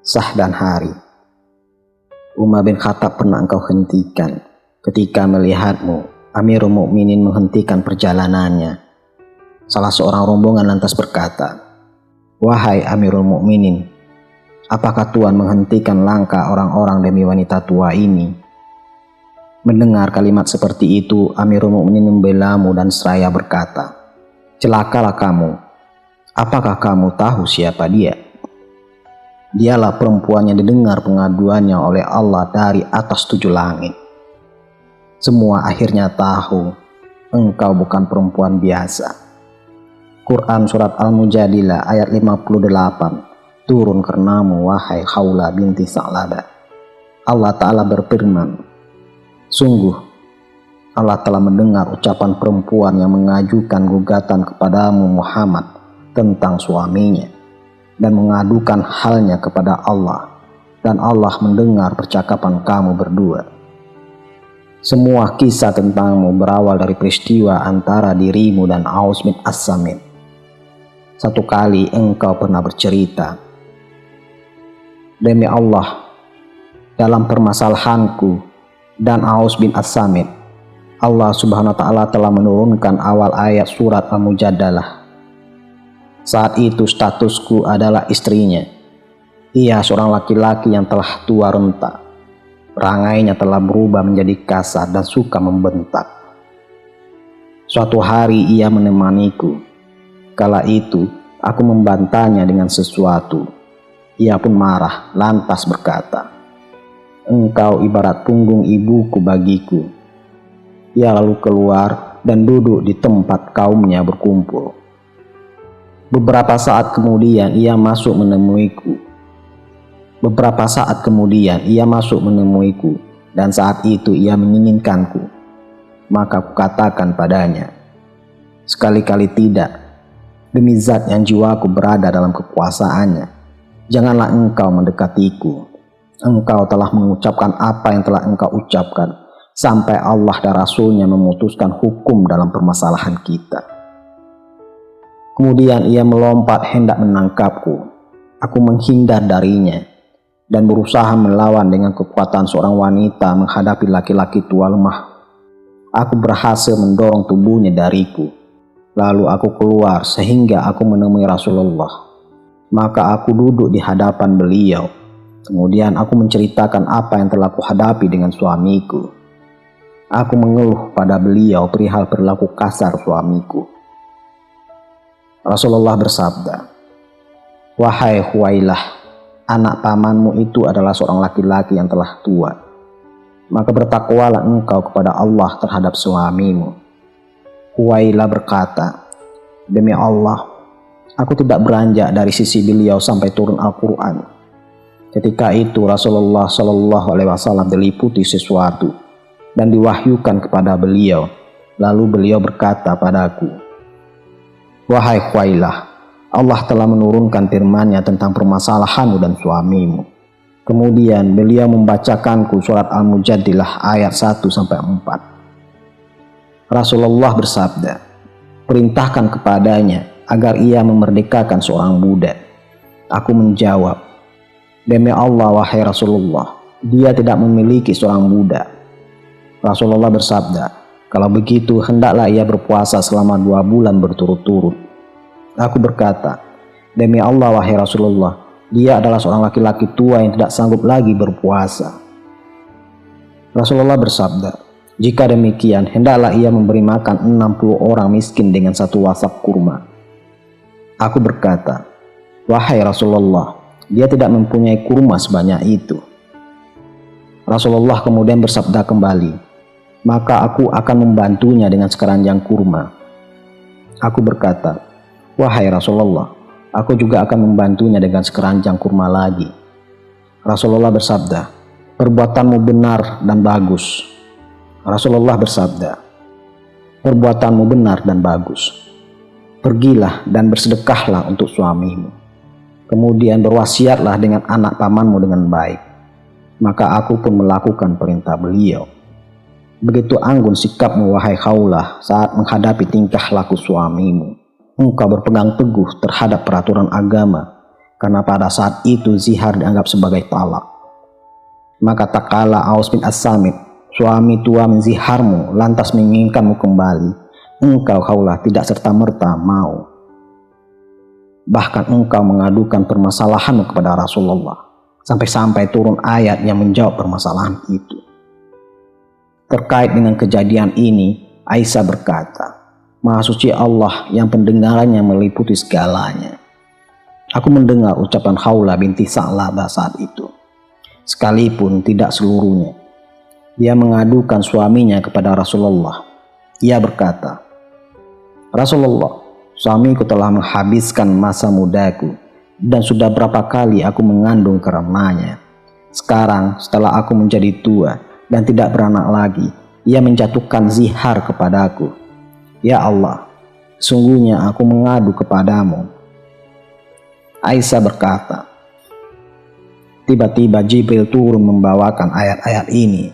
Sah dan hari. Umar bin Khattab pernah engkau hentikan ketika melihatmu Amirul Mukminin menghentikan perjalanannya. Salah seorang rombongan lantas berkata, "Wahai Amirul Mukminin, apakah Tuhan menghentikan langkah orang-orang demi wanita tua ini?" Mendengar kalimat seperti itu, Amirul Mukminin membelamu dan seraya berkata, "Celakalah kamu. Apakah kamu tahu siapa dia? Dialah perempuan yang didengar pengaduannya oleh Allah dari atas 7 langit. Semua akhirnya tahu engkau bukan perempuan biasa." Quran Surat Al-Mujadilah ayat 58 turun karenamu wahai Khawlah binti Sa'labah. Allah Ta'ala berfirman, "Sungguh Allah telah mendengar ucapan perempuan yang mengajukan gugatan kepadamu Muhammad tentang suaminya dan mengadukan halnya kepada Allah, dan Allah mendengar percakapan kamu berdua. Semua kisah tentangmu berawal dari peristiwa antara dirimu dan Aus bin As-Samit. Satu kali engkau pernah bercerita, 'Demi Allah, dalam permasalahanku dan Aus bin As-Samit, Allah Subhanahu wa Ta'ala telah menurunkan awal ayat surat Al-Mujadalah. Saat itu statusku adalah istrinya. Ia seorang laki-laki yang telah tua renta. Perangainya telah berubah menjadi kasar dan suka membentak. Suatu hari ia menemaniku. Kala itu aku membantahnya dengan sesuatu. Ia pun marah lantas berkata, 'Engkau ibarat punggung ibuku bagiku.' Ia lalu keluar dan duduk di tempat kaumnya berkumpul. Beberapa saat kemudian ia masuk menemuiku dan saat itu ia menginginkanku. Maka aku katakan padanya, 'Sekali-kali tidak. Demi zat yang jiwaku berada dalam kekuasaannya, janganlah engkau mendekatiku. Engkau telah mengucapkan apa yang telah engkau ucapkan sampai Allah dan Rasulnya memutuskan hukum dalam permasalahan kita.' Kemudian ia melompat hendak menangkapku. Aku menghindar darinya dan berusaha melawan dengan kekuatan seorang wanita menghadapi laki-laki tua lemah. Aku berhasil mendorong tubuhnya dariku. Lalu aku keluar sehingga aku menemui Rasulullah. Maka aku duduk di hadapan beliau. Kemudian aku menceritakan apa yang telah kuhadapi dengan suamiku. Aku mengeluh pada beliau perihal perilaku kasar suamiku. Rasulullah bersabda, 'Wahai Huwailah, anak pamanmu itu adalah seorang laki-laki yang telah tua. Maka bertakwalah engkau kepada Allah terhadap suamimu.' Huwailah berkata, 'Demi Allah, aku tidak beranjak dari sisi beliau sampai turun Al-Quran.' Ketika itu Rasulullah SAW diliputi sesuatu dan diwahyukan kepada beliau. Lalu beliau berkata padaku, 'Wahai Huwailah, Allah telah menurunkan firman-Nya tentang permasalahanmu dan suamimu.' Kemudian beliau membacakanku surat Al-Mujadilah ayat 1-4. Rasulullah bersabda, 'Perintahkan kepadanya agar ia memerdekakan seorang budak.' Aku menjawab, 'Demi Allah wahai Rasulullah, dia tidak memiliki seorang budak.' Rasulullah bersabda, 'Kalau begitu hendaklah ia berpuasa selama 2 bulan berturut-turut.' Aku berkata, 'Demi Allah wahai Rasulullah, dia adalah seorang laki-laki tua yang tidak sanggup lagi berpuasa.' Rasulullah bersabda, 'Jika demikian hendaklah ia memberi makan 60 orang miskin dengan 1 wasak kurma.' Aku berkata, 'Wahai Rasulullah, dia tidak mempunyai kurma sebanyak itu.' Rasulullah kemudian bersabda kembali, 'Maka aku akan membantunya dengan sekeranjang kurma.' Aku berkata, 'Wahai Rasulullah, aku juga akan membantunya dengan sekeranjang kurma lagi.' Rasulullah bersabda, 'Perbuatanmu benar dan bagus.' Rasulullah bersabda, 'Perbuatanmu benar dan bagus. Pergilah dan bersedekahlah untuk suamimu. Kemudian berwasiatlah dengan anak pamanmu dengan baik.' Maka aku pun melakukan perintah beliau. Begitu anggun sikapmu wahai Khawlah saat menghadapi tingkah laku suamimu. Engkau berpegang teguh terhadap peraturan agama karena pada saat itu zihar dianggap sebagai talak. Maka tak kala Aus bin As-Samit, suami tua menziharmu lantas menginginkanmu kembali, engkau Khawlah tidak serta-merta mau. Bahkan engkau mengadukan permasalahanmu kepada Rasulullah, sampai-sampai turun ayat yang menjawab permasalahan itu. Terkait dengan kejadian ini, Aisyah berkata, Maha suci Allah yang pendengarannya meliputi segalanya. Aku mendengar ucapan Khawlah binti Sa'labah saat itu, sekalipun tidak seluruhnya. Dia mengadukan suaminya kepada Rasulullah. Ia berkata, Rasulullah, suamiku telah menghabiskan masa mudaku dan sudah berapa kali aku mengandung karenanya. Sekarang setelah aku menjadi tua dan tidak beranak lagi, ia menjatuhkan zihar kepadaku. Ya Allah, sungguhnya aku mengadu kepadamu. Aisyah berkata, tiba-tiba Jibril turun membawakan ayat-ayat ini.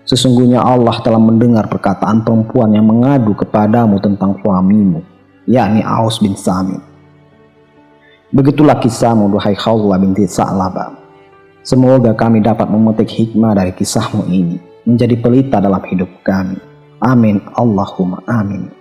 Sesungguhnya Allah telah mendengar perkataan perempuan yang mengadu kepadamu tentang suamimu, yakni Aus bin Samit. Begitulah kisahmu, duhai Khawlah binti Sa'labah. Semoga kami dapat memetik hikmah dari kisahmu ini menjadi pelita dalam hidup kami. Amin, Allahumma amin.